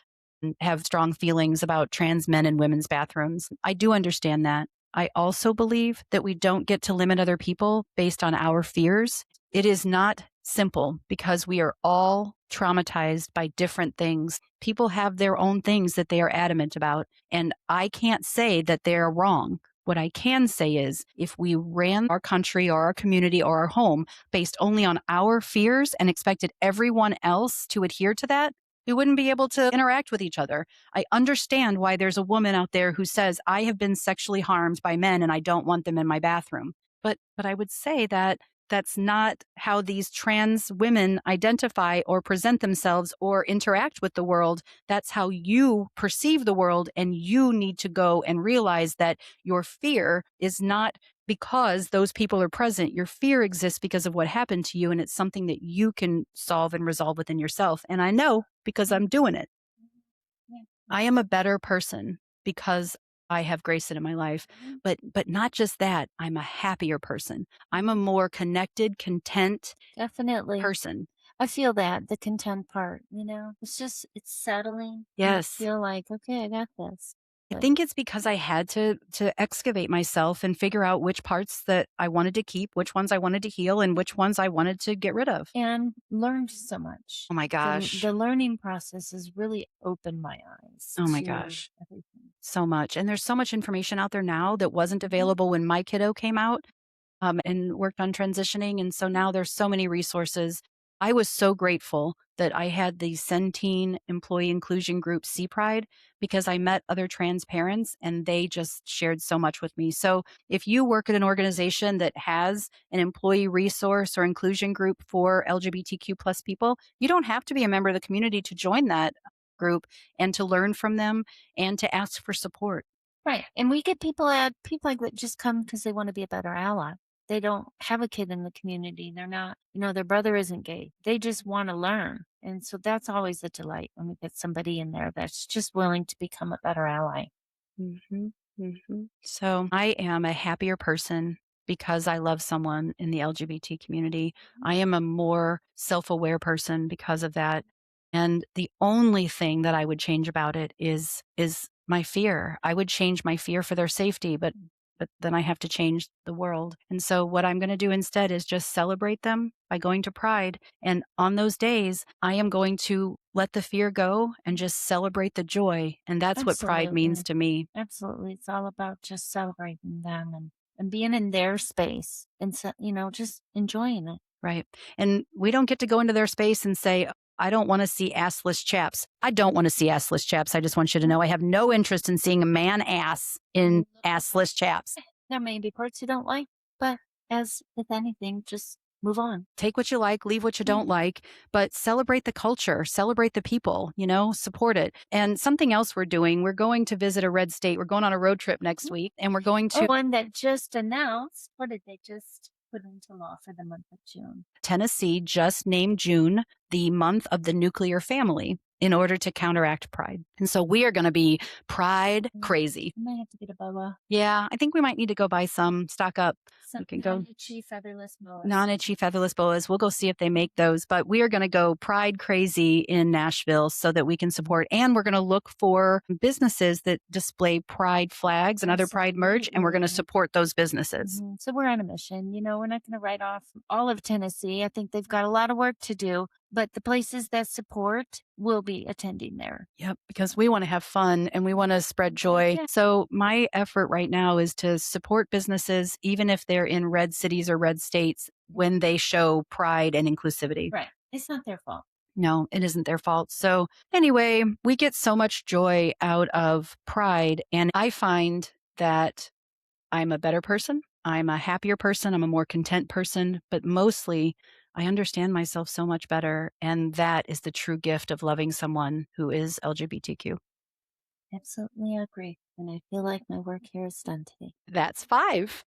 have strong feelings about trans men in women's bathrooms. I do understand that. I also believe that we don't get to limit other people based on our fears. It is not simple because we are all traumatized by different things. People have their own things that they are adamant about, and I can't say that they're wrong. What I can say is if we ran our country or our community or our home based only on our fears and expected everyone else to adhere to that, we wouldn't be able to interact with each other. I understand why there's a woman out there who says, I have been sexually harmed by men and I don't want them in my bathroom. But I would say that that's not how these trans women identify or present themselves or interact with the world. That's how you perceive the world. And you need to go and realize that your fear is not because those people are present. Your fear exists because of what happened to you. And it's something that you can solve and resolve within yourself. And I know because I'm doing it. Yeah. I am a better person because I have Grayson in my life. Mhm. But not just that, I'm a happier person. I'm a more connected, content Definitely. person. I feel that the content part, it's settling and you Yes. feel like, okay, I got this. I But think it's because I had to excavate myself and figure out which parts that I wanted to keep, which ones I wanted to heal, and which ones I wanted to get rid of. and learned so much. Oh my gosh. The learning process has really opened my eyes Oh my to gosh. everything. So much. And there's so much information out there now that wasn't Mhm. available when my kiddo came out. And worked on transitioning. And so now there's so many resources. I was so grateful that I had the Centene Employee Inclusion Group Sea Pride because I met other trans parents and they just shared so much with me. So if you work at an organization that has an employee resource or inclusion group for LGBTQ plus people, you don't have to be a member of the community to join that group and to learn from them and to ask for support. Right. And we get people like that just come because they want to be a better ally. They don't have a kid in the community. They're not, their brother isn't gay. They just want to learn. And so that's always a delight when we get somebody in there that's just willing to become a better ally. Mhm, mhm. So I am a happier person because I love someone in the LGBT community. I am a more self-aware person because of that. And the only thing that I would change about it is my fear. I would change my fear for their safety, but but then I have to change the world. And so, what I'm going to do instead is just celebrate them by going to Pride. And on those days, I am going to let the fear go and just celebrate the joy. And that's what Pride means Absolutely. to me. Absolutely. It's all about just celebrating them and being in their space and, so, just enjoying it. Right. And we don't get to go into their space and say, I don't want to see assless chaps. I don't want to see assless chaps. I just want you to know I have no interest in seeing a man ass in assless chaps. There may be parts you don't like, but as with anything, just move on. Take what you like, leave what you Yeah. don't like, but celebrate the culture, celebrate the people, support it. And something else we're doing, we're going to visit a red state. We're going on a road trip next week and we're going Oh, to one that just announced, what did they just put into law for the month of June? Tennessee just named June the month of the nuclear family in order to counteract pride. And so we are going to be pride crazy. I might have to get a boa. Yeah, I think we might need to go buy some, stock up. We Some can go non-itchy featherless boas. non-itchy featherless boas. We'll go see if they make those, but we are going to go pride crazy in Nashville so that we can support. And we're going to look for businesses that display pride flags and other pride merch, and we're going to Absolutely. support those businesses. So we're on a mission. We're not going to write off all of Tennessee. I think they've got a lot of work to do, but the places that support will be attending there. Yep, because we want to have fun and we want to spread joy. Yeah. So my effort right now is to support businesses, even if they're in red cities or red states, when they show pride and inclusivity. Right. It's not their fault. No, it isn't their fault. So, anyway, we get so much joy out of pride. And I find that I'm a better person. I'm a happier person. I'm a more content person. But mostly, I understand myself so much better. And that is the true gift of loving someone who is LGBTQ. Absolutely agree. And I feel like my work here is done today. That's 5.